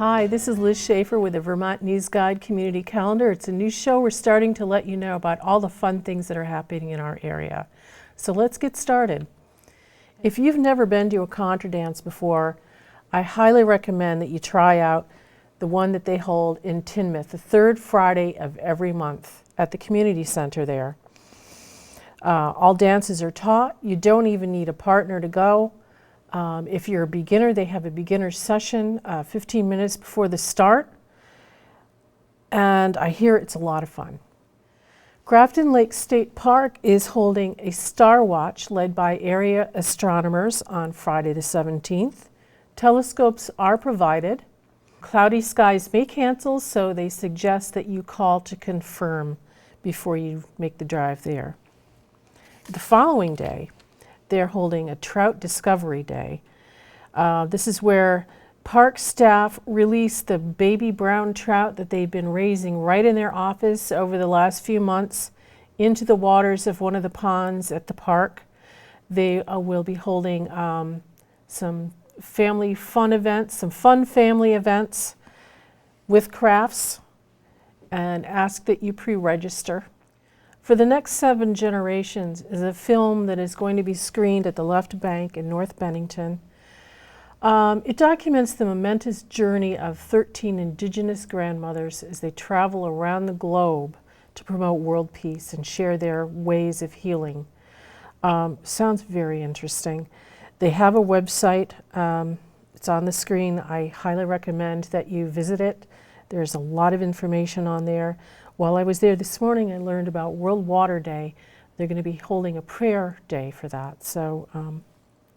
Hi, this is Liz Schaefer with the Vermont News Guide Community Calendar. It's a new show. We're starting to let you know about all the fun things that are happening in our area. So let's get started. If you've never been to a contra dance before, I highly recommend that you try out the one that they hold in Tinmouth, the third Friday of every month at the community center there. All dances are taught. You don't even need a partner to go. If you're a beginner, they have a beginner session 15 minutes before the start, and I hear it's a lot of fun. Grafton Lake State Park is holding a Star Watch led by area astronomers on Friday the 17th. Telescopes are provided. Cloudy skies may cancel, so they suggest that you call to confirm before you make the drive there. The following day, they're holding a Trout Discovery Day. This is where park staff release the baby brown trout that they've been raising right in their office over the last few months into the waters of one of the ponds at the park. They will be holding some family fun events, some fun family events with crafts, and ask that you pre-register. For the Next 7 Generations is a film that is going to be screened at the Left Bank in North Bennington. It documents the momentous journey of 13 Indigenous grandmothers as they travel around the globe to promote world peace and share their ways of healing. Sounds very interesting. They have a website. It's on the screen. I highly recommend that you visit it. There's a lot of information on there. While I was there this morning, I learned about World Water Day. They're going to be holding a prayer day for that, so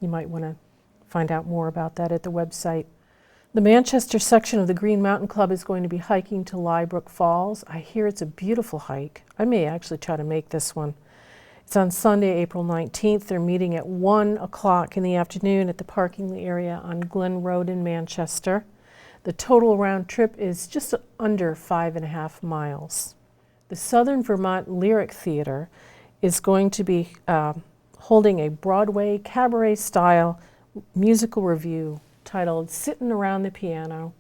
you might want to find out more about that at the website. The Manchester section of the Green Mountain Club is going to be hiking to Brook Falls. I hear it's a beautiful hike. I may actually try to make this one. It's on Sunday, April 19th. They're meeting at 1 o'clock in the afternoon at the parking area on Glen Road in Manchester. The total round trip is just under 5.5 miles. The Southern Vermont Lyric Theater is going to be holding a Broadway cabaret-style musical review titled Sittin' Around the Piano.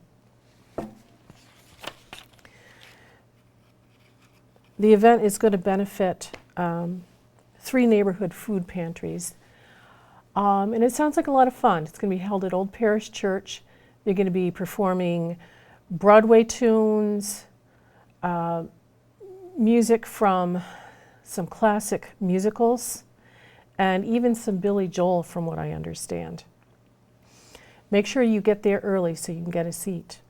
The event is going to benefit 3 neighborhood food pantries. And it sounds like a lot of fun. It's going to be held at Old Parish Church. They're going to be performing Broadway tunes, music from some classic musicals, and even some Billy Joel, from what I understand. Make sure you get there early so you can get a seat.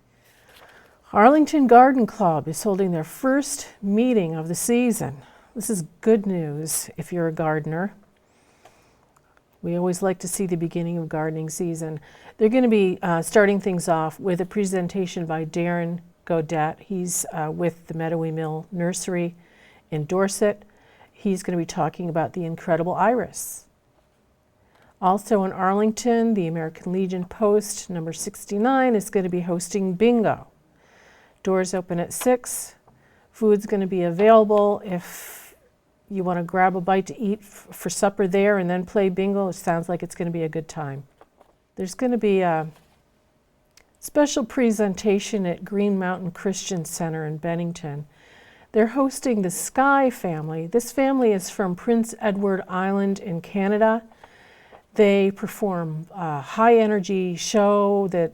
Arlington Garden Club is holding their first meeting of the season. This is good news if you're a gardener. We always like to see the beginning of gardening season. They're going to be starting things off with a presentation by Darren Godet. He's with the Meadowy Mill Nursery in Dorset. He's going to be talking about the incredible iris. Also in Arlington, the American Legion Post number 69 is going to be hosting bingo. Doors open at 6. Food's going to be available if you want to grab a bite to eat for supper there and then play bingo. It sounds like it's going to be a good time. There's going to be a special presentation at Green Mountain Christian Center in Bennington. They're hosting the Sky family. This family is from Prince Edward Island in Canada. They perform a high-energy show that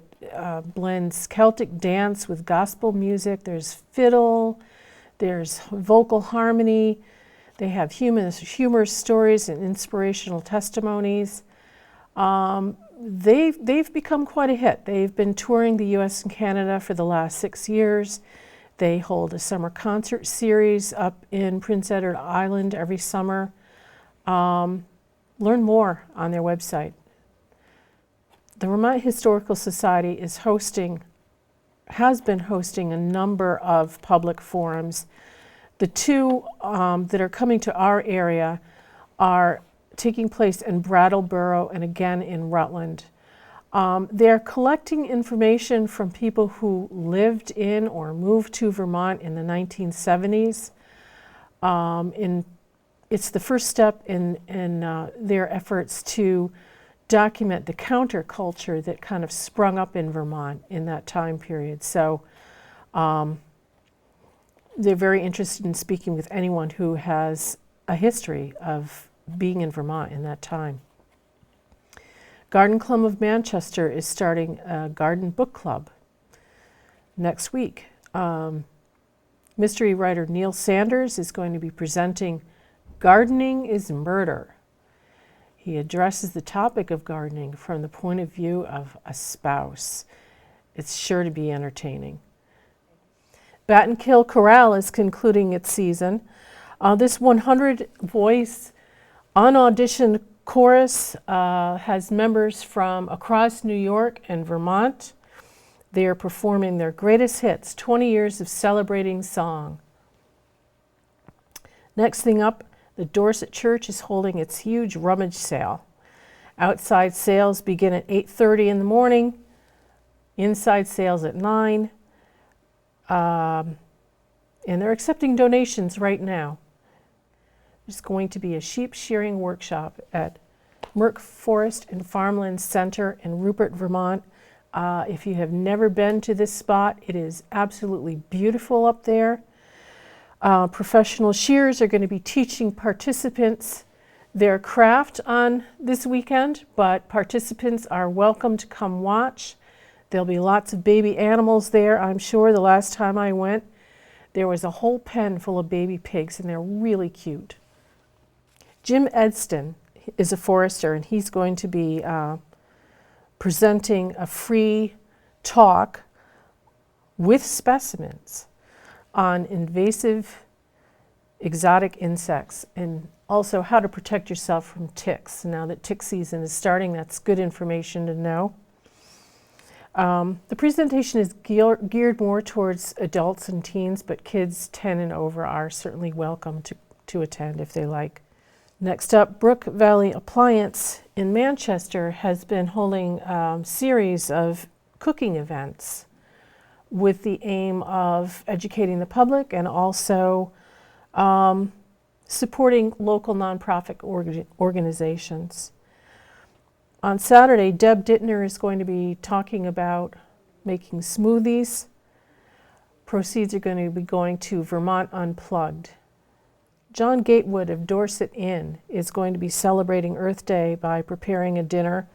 blends Celtic dance with gospel music. There's fiddle, there's vocal harmony. They have humorous stories and inspirational testimonies. They've become quite a hit. They've been touring the U.S. and Canada for the last 6 years. They hold a summer concert series up in Prince Edward Island every summer. Learn more on their website. The Vermont Historical Society has been hosting a number of public forums. The 2 that are coming to our area are taking place in Brattleboro and again in Rutland. They're collecting information from people who lived in or moved to Vermont in the 1970s. It's the first step in their efforts to document the counterculture that kind of sprung up in Vermont in that time period. So they're very interested in speaking with anyone who has a history of being in Vermont in that time. Garden Club of Manchester is starting a garden book club next week. Mystery writer Neil Sanders is going to be presenting Gardening is Murder. He addresses the topic of gardening from the point of view of a spouse. It's sure to be entertaining. Battenkill Chorus is concluding its season. This 100-voice unauditioned chorus has members from across New York and Vermont. They are performing their greatest hits, 20 years of celebrating song. Next thing up, the Dorset Church is holding its huge rummage sale. Outside sales begin at 8:30 in the morning, inside sales at 9. And they're accepting donations right now. There's going to be a sheep shearing workshop at Merck Forest and Farmland Center in Rupert, Vermont. If you have never been to this spot, it is absolutely beautiful up there. Professional shearers are going to be teaching participants their craft on this weekend, but participants are welcome to come watch. There'll be lots of baby animals there, I'm sure. The last time I went, there was a whole pen full of baby pigs, and they're really cute. Jim Edston is a forester, and he's going to be presenting a free talk with specimens on invasive exotic insects and also how to protect yourself from ticks. Now that tick season is starting, that's good information to know. The presentation is geared more towards adults and teens, but kids 10 and over are certainly welcome to attend if they like. Next up, Brook Valley Appliance in Manchester has been holding a series of cooking events with the aim of educating the public and also supporting local nonprofit organizations. On Saturday, Deb Dittner is going to be talking about making smoothies. Proceeds are going to be going to Vermont Unplugged. John Gatewood of Dorset Inn is going to be celebrating Earth Day by preparing a dinner,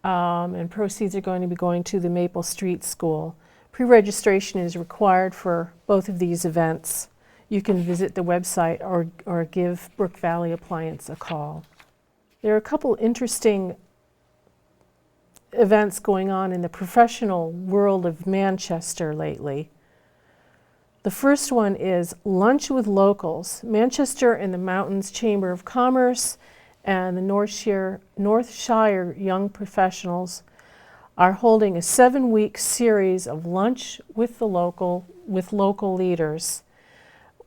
and proceeds are going to be going to the Maple Street School. Pre-registration is required for both of these events. You can visit the website or give Brook Valley Appliance a call. There are a couple interesting events going on in the professional world of Manchester lately. The first one is Lunch with Locals. Manchester and the Mountains Chamber of Commerce and the Northshire Young Professionals are holding a 7-week series of lunch with local leaders.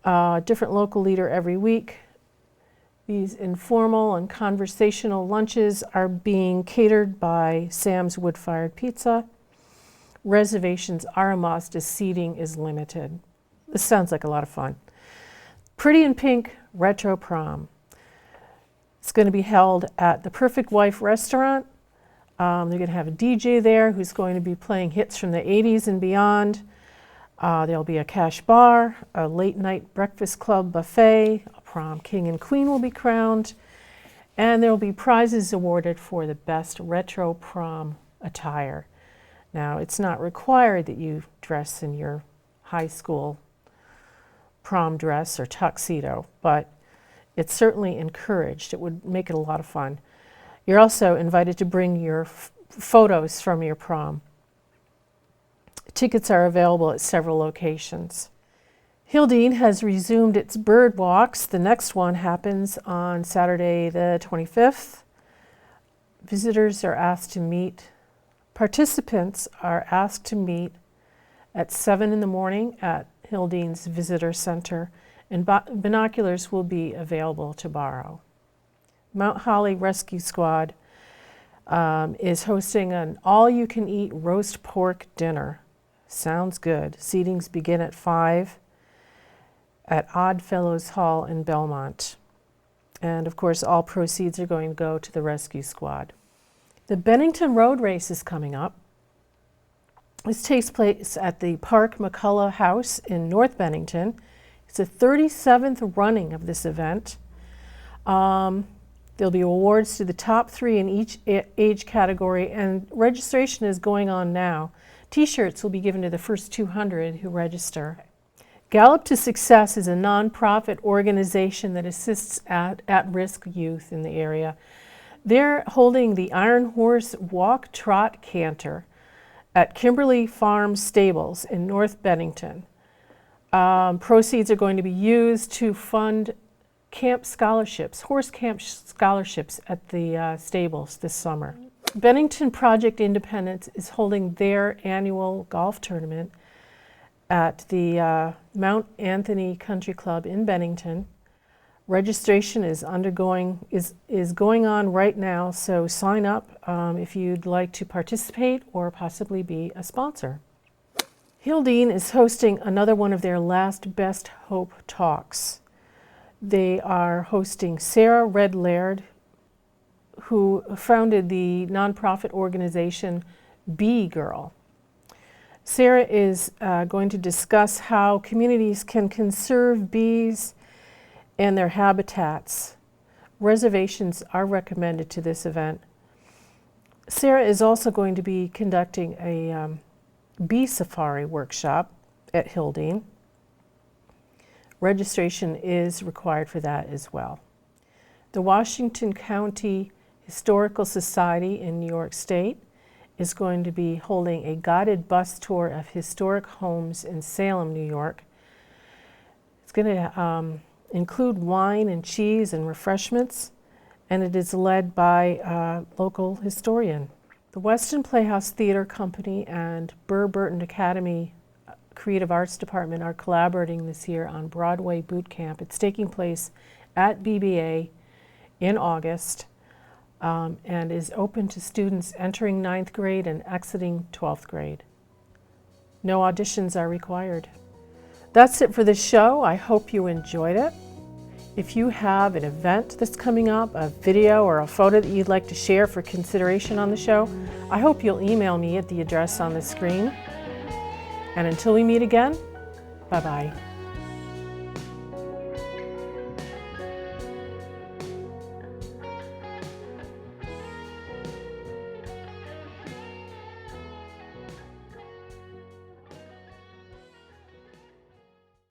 Different local leader every week. These informal and conversational lunches are being catered by Sam's Wood-Fired Pizza. Reservations are a must as seating is limited. This sounds like a lot of fun. Pretty in Pink Retro Prom. It's going to be held at the Perfect Wife restaurant. They're going to have a DJ there who's going to be playing hits from the 80s and beyond. There'll be a cash bar, a late night breakfast club buffet, a prom king and queen will be crowned, and there'll be prizes awarded for the best retro prom attire. Now, it's not required that you dress in your high school prom dress or tuxedo, but it's certainly encouraged. It would make it a lot of fun. You're also invited to bring your photos from your prom. Tickets are available at several locations. Hildene has resumed its bird walks. The next one happens on Saturday the 25th. Participants are asked to meet at 7 in the morning at Hildene's Visitor Center, and binoculars will be available to borrow. Mount Holly Rescue Squad is hosting an all-you-can-eat roast pork dinner. Sounds good. Seatings begin at 5 at Oddfellows Hall in Belmont. And of course, all proceeds are going to go to the rescue squad. The Bennington Road Race is coming up. This takes place at the Park McCullough House in North Bennington. It's the 37th running of this event. There'll be awards to the top 3 in each age category, and registration is going on now. T-shirts will be given to the first 200 who register. Gallop to Success is a nonprofit organization that assists at-risk youth in the area. They're holding the Iron Horse Walk Trot Canter at Kimberly Farm Stables in North Bennington. Proceeds are going to be used to fund camp scholarships, horse camp scholarships at the stables this summer. Bennington Project Independence is holding their annual golf tournament at the Mount Anthony Country Club in Bennington. Registration is going on right now, so sign up if you'd like to participate or possibly be a sponsor. Hildene is hosting another one of their last Best Hope talks. They are hosting Sarah Red Laird, who founded the nonprofit organization Bee Girl. Sarah is going to discuss how communities can conserve bees and their habitats. Reservations are recommended to this event. Sarah is also going to be conducting a bee safari workshop at Hildene. Registration is required for that as well. The Washington County Historical Society in New York State is going to be holding a guided bus tour of historic homes in Salem, New York. It's going to include wine and cheese and refreshments, and it is led by a local historian. The Weston Playhouse Theater Company and Burr Burton Academy Creative Arts Department are collaborating this year on Broadway Bootcamp. It's taking place at BBA in August and is open to students entering 9th grade and exiting 12th grade. No auditions are required. That's it for this show. I hope you enjoyed it. If you have an event that's coming up, a video or a photo that you'd like to share for consideration on the show, I hope you'll email me at the address on the screen. And until we meet again, bye-bye.